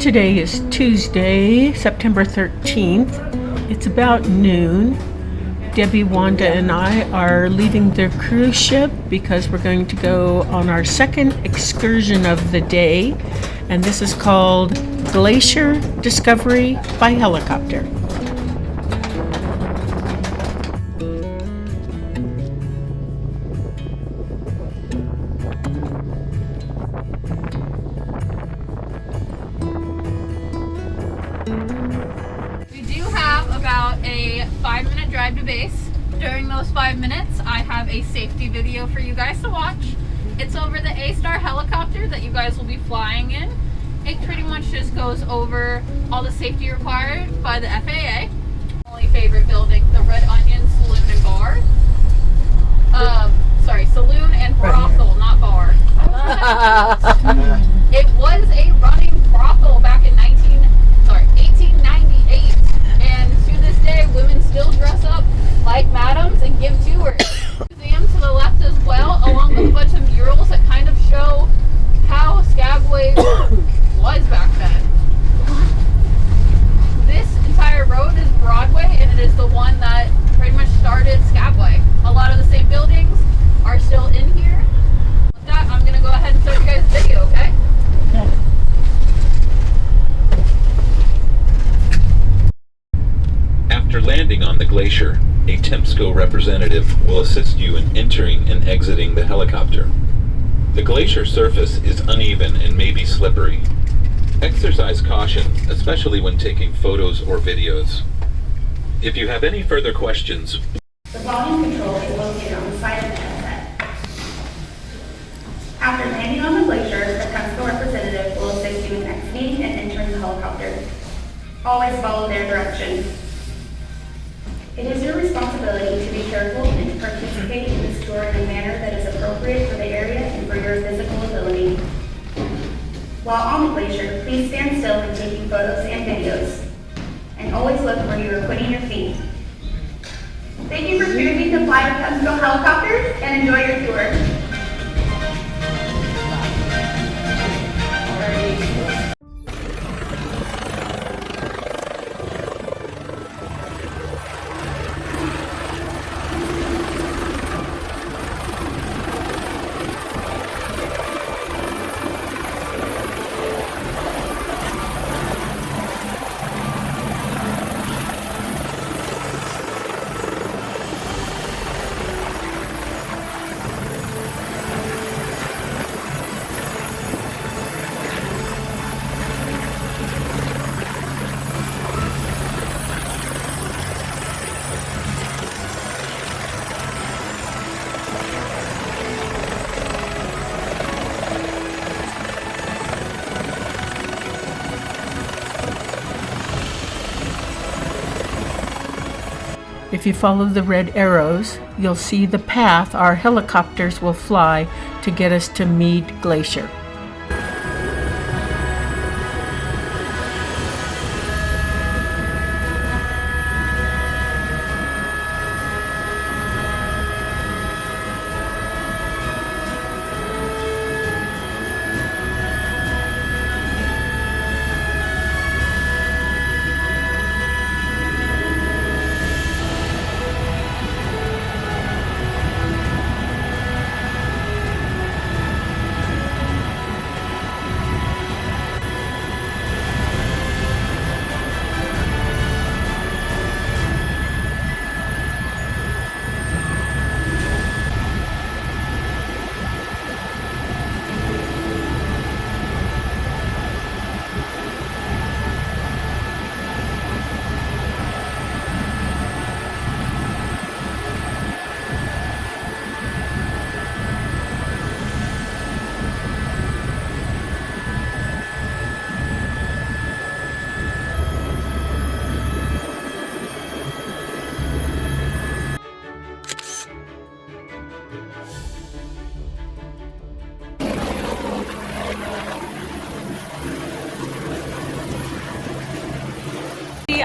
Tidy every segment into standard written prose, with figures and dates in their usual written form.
Today is Tuesday, September 13th. It's about noon. Debbie, Wanda, and I are leaving the cruise ship because we're going to go on our second excursion of the day, and this is called Glacier Discovery by Helicopter. About a 5-minute drive to base. During those 5 minutes, I have a safety video for you guys to watch. It's over the A-Star helicopter that you guys will be flying in. It pretty much just goes over all the safety required by the FAA. Only favorite building, the Red Onion Saloon and Bar. Sorry, saloon and brothel, not bar. It was a running brothel back in 1898. And to this day, women still dress up like madams and give tours. Museum to the left as well, along with a bunch of murals that kind of show how Skagway was back then. This entire road is Broadway, and it is the one that pretty much started Skagway. A lot of the same buildings are still in here. With that, I'm going to go ahead and show you guys the video, okay? After landing on the glacier, a TEMSCO representative will assist you in entering and exiting the helicopter. The glacier surface is uneven and may be slippery. Exercise caution, especially when taking photos or videos. If you have any further questions, the volume control is located on the side of the headset. After landing on the glacier, the TEMSCO representative will assist you in exiting and entering the helicopter. Always follow their directions. It is your responsibility to be careful and to participate in this tour in a manner that is appropriate for the area and for your physical ability. While on the glacier, please stand still when taking photos and videos, and always look where you are putting your feet. Thank you for choosing to fly with TEMSCO helicopters, and enjoy your tour. If you follow the red arrows, you'll see the path our helicopters will fly to get us to Meade Glacier.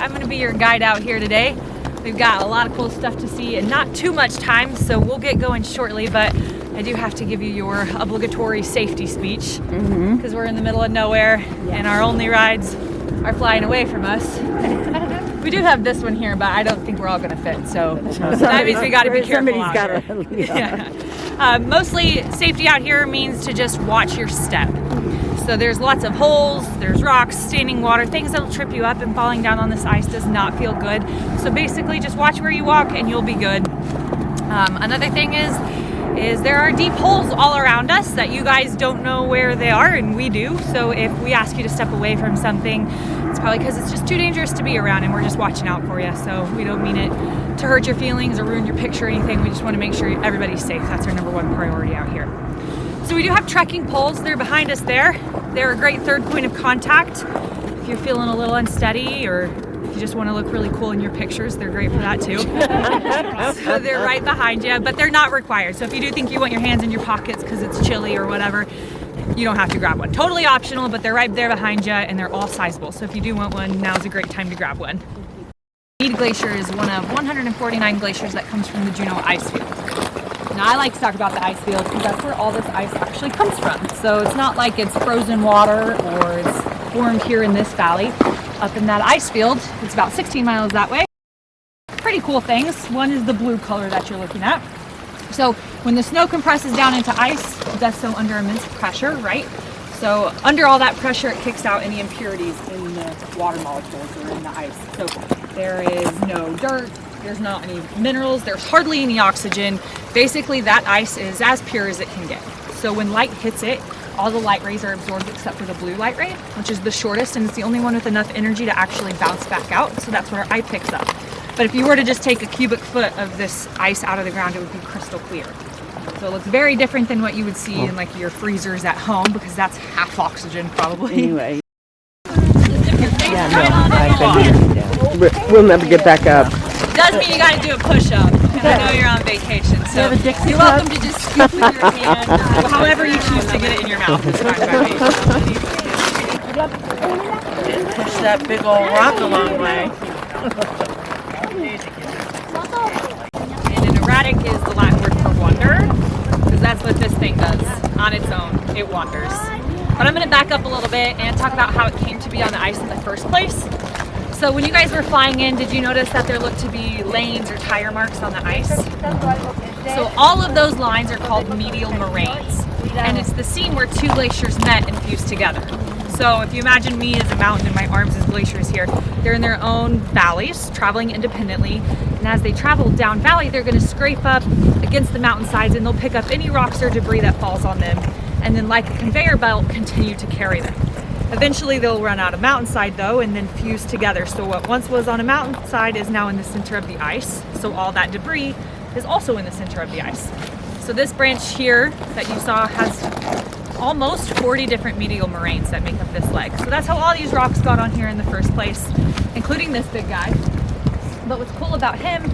I'm going to be your guide out here today. We've got a lot of cool stuff to see and not too much time, so we'll get going shortly, but I do have to give you your obligatory safety speech because we're in the middle of nowhere and our only rides are flying away from us. We do have this one here, but I don't think we're all going to fit. So that means we got to be careful out here. Mostly safety out here means to just watch your step. So there's lots of holes, there's rocks, standing water, things that'll trip you up, and falling down on this ice does not feel good. So basically just watch where you walk and you'll be good. Another thing is there are deep holes all around us that you guys don't know where they are, and we do. So if we ask you to step away from something, it's probably because it's just too dangerous to be around and we're just watching out for you. So we don't mean it to hurt your feelings or ruin your picture or anything. We just want to make sure everybody's safe. That's our number one priority out here. So we do have trekking poles. They're behind us there. They're a great third point of contact. If you're feeling a little unsteady or if you just want to look really cool in your pictures, they're great for that too. So they're right behind you, but they're not required. So if you do think you want your hands in your pockets because it's chilly or whatever, you don't have to grab one. Totally optional, but they're right there behind you and they're all sizable. So if you do want one, now's a great time to grab one. Meade Glacier is one of 149 glaciers that comes from the Juneau ice field. Now I like to talk about the ice field because that's where all this ice actually comes from. So it's not like it's frozen water or it's formed here in this valley. Up in that ice field, it's about 16 miles that way. Pretty cool things. One is the blue color that you're looking at. So when the snow compresses down into ice, it does so under immense pressure, right? So under all that pressure, it kicks out any impurities in the water molecules or in the ice. So there is no dirt, there's not any minerals, there's hardly any oxygen. Basically, that ice is as pure as it can get. So when light hits it, all the light rays are absorbed except for the blue light ray, which is the shortest, and it's the only one with enough energy to actually bounce back out. So that's what our eye picks up. But if you were to just take a cubic foot of this ice out of the ground, it would be crystal clear. So it looks very different than what you would see in like your freezers at home, because that's half oxygen probably. Anyway. Yeah, no, we'll never get back up. Does mean you got to do a push-up, and I know you're on vacation, so you're welcome to just scoop with your hand, or however you choose to get it in your mouth. It's fine by me. Push that big old rock a long way. And an erratic is the Latin word for wander, because that's what this thing does on its own. It wanders. But I'm going to back up a little bit and talk about how it came to be on the ice in the first place. So when you guys were flying in, did you notice that there looked to be lanes or tire marks on the ice? So all of those lines are called medial moraines. And it's the scene where two glaciers met and fused together. So if you imagine me as a mountain and my arms as glaciers here, they're in their own valleys, traveling independently. And as they travel down valley, they're going to scrape up against the mountainsides and they'll pick up any rocks or debris that falls on them. And then like a conveyor belt, continue to carry them. Eventually they'll run out of mountainside though and then fuse together. So what once was on a mountainside is now in the center of the ice. So all that debris is also in the center of the ice. So this branch here that you saw has almost 40 different medial moraines that make up this leg. So that's how all these rocks got on here in the first place, including this big guy. But what's cool about him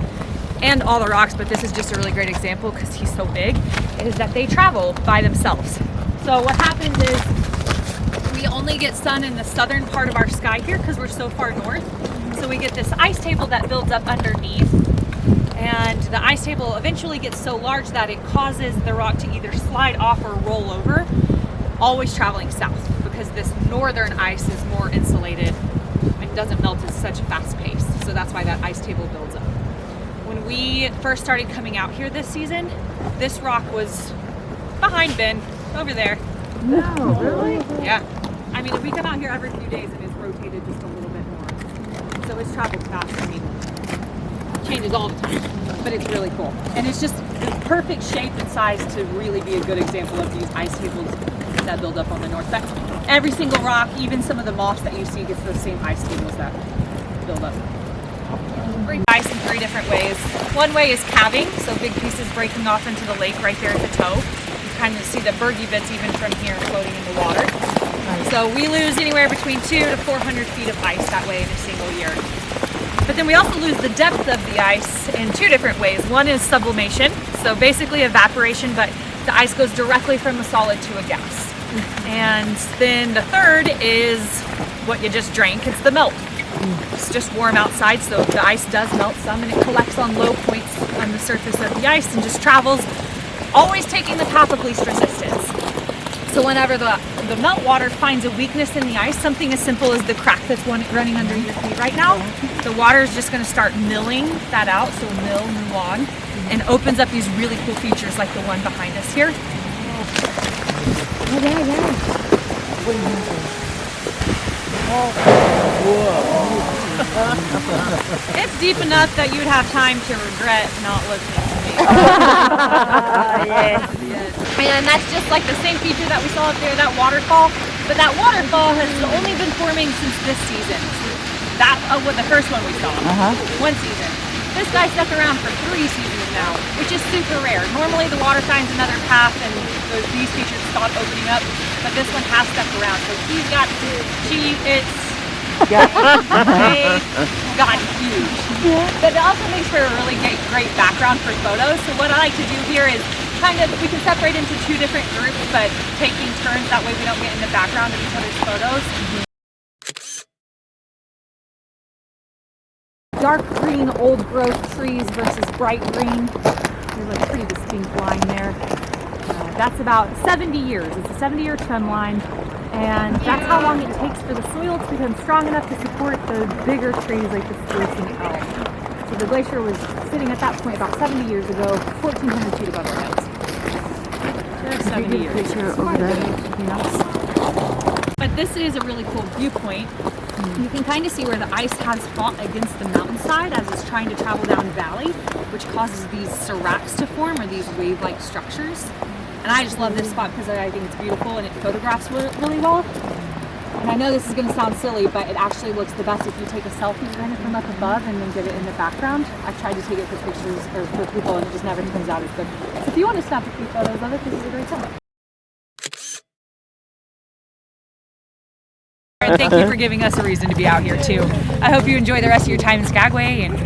and all the rocks, but this is just a really great example because he's so big, is that they travel by themselves. So what happens is we only get sun in the southern part of our sky here because we're so far north. So we get this ice table that builds up underneath, and the ice table eventually gets so large that it causes the rock to either slide off or roll over, always traveling south because this northern ice is more insulated and doesn't melt at such a fast pace. So that's why that ice table builds up. When we first started coming out here this season, this rock was behind Ben, over there. No, really? Yeah. I mean, we come out here every few days and it's rotated just a little bit more. So it's traveled fast. I mean, it changes all the time, but it's really cool. And it's just the perfect shape and size to really be a good example of these ice tables that build up on the north. That's every single rock, even some of the moss that you see, gets those same ice tables that build up. Break ice in 3 different ways. One way is calving, so big pieces breaking off into the lake right there at the toe. Kind of see the bergy bits even from here floating in the water. So we lose anywhere between 200 to 400 feet of ice that way in a single year. But then we also lose the depth of the ice in 2 different ways. One is sublimation, so basically evaporation, but the ice goes directly from a solid to a gas. And then the third is what you just drank, it's the melt. It's just warm outside, so the ice does melt some and it collects on low points on the surface of the ice and just travels always taking the path of least resistance. So whenever the meltwater finds a weakness in the ice, something as simple as the crack that's running under your feet right now, the water is just going to start milling that out, so move on, and opens up these really cool features like the one behind us here. It's deep enough that you'd have time to regret not listening to me. And that's just like the same feature that we saw up there, that waterfall. But that waterfall has only been forming since this season. That was the first one we saw. One season. This guy stuck around for 3 seasons now, which is super rare. Normally the water finds another path and these features stop opening up, but this one has stuck around. So he's got they've gotten huge. But it also makes for a really great background for photos. So what I like to do here is we can separate into 2 different groups, but taking turns, that way we don't get in the background of each other's photos. Dark green old growth trees versus bright green. There's like a pretty distinct line there. That's about 70 years. It's a 70-year trend line, and that's how long it takes for the soil to become strong enough to support the bigger trees like the spruce and elm. So the glacier was sitting at that point about 70 years ago, 1,400 feet above our heads. There's 70 years. But this is a really cool viewpoint. You can kind of see where the ice has fought against the mountainside as it's trying to travel down valley, which causes these seracs to form, or these wave-like structures. And I just love this spot because I think it's beautiful and it photographs really well. And I know this is going to sound silly, but it actually looks the best if you take a selfie kind of from up above and then get it in the background. I've tried to take it for pictures or for people and it just never comes out as good. So if you want to snap a few photos of it, this is a great time. And thank you for giving us a reason to be out here too. I hope you enjoy the rest of your time in Skagway and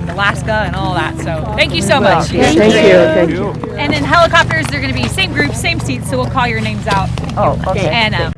Alaska and all that. So thank you so much. Thank you. And in helicopters, they're going to be same group, same seats, so we'll call your names out. Oh, okay. And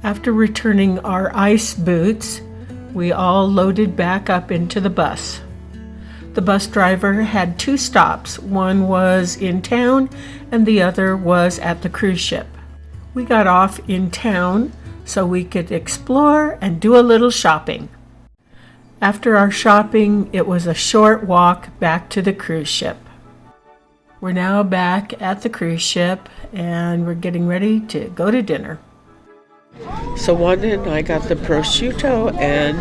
After returning our ice boots, we all loaded back up into the bus. The bus driver had 2 stops. One was in town and the other was at the cruise ship. We got off in town so we could explore and do a little shopping. After our shopping, it was a short walk back to the cruise ship. We're now back at the cruise ship and we're getting ready to go to dinner. So Wanda and I got the prosciutto and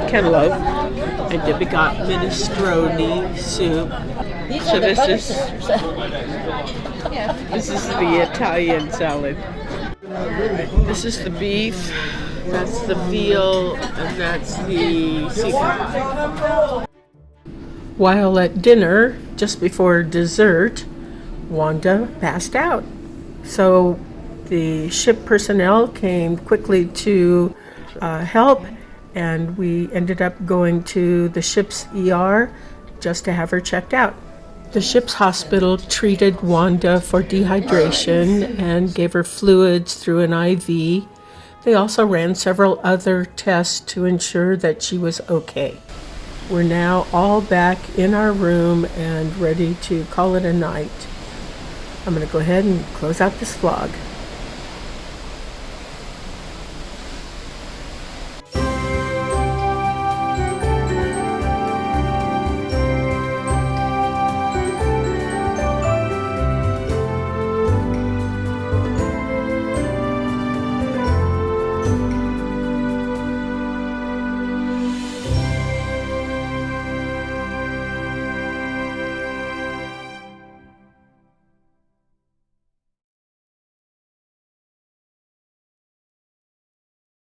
cantaloupe, and Debbie got minestrone soup. So this is the Italian salad. This is the beef, that's the veal, and that's the seafood. While at dinner, just before dessert, Wanda passed out. So the ship personnel came quickly to help, and we ended up going to the ship's ER just to have her checked out. The ship's hospital treated Wanda for dehydration and gave her fluids through an IV. They also ran several other tests to ensure that she was okay. We're now all back in our room and ready to call it a night. I'm going to go ahead and close out this vlog.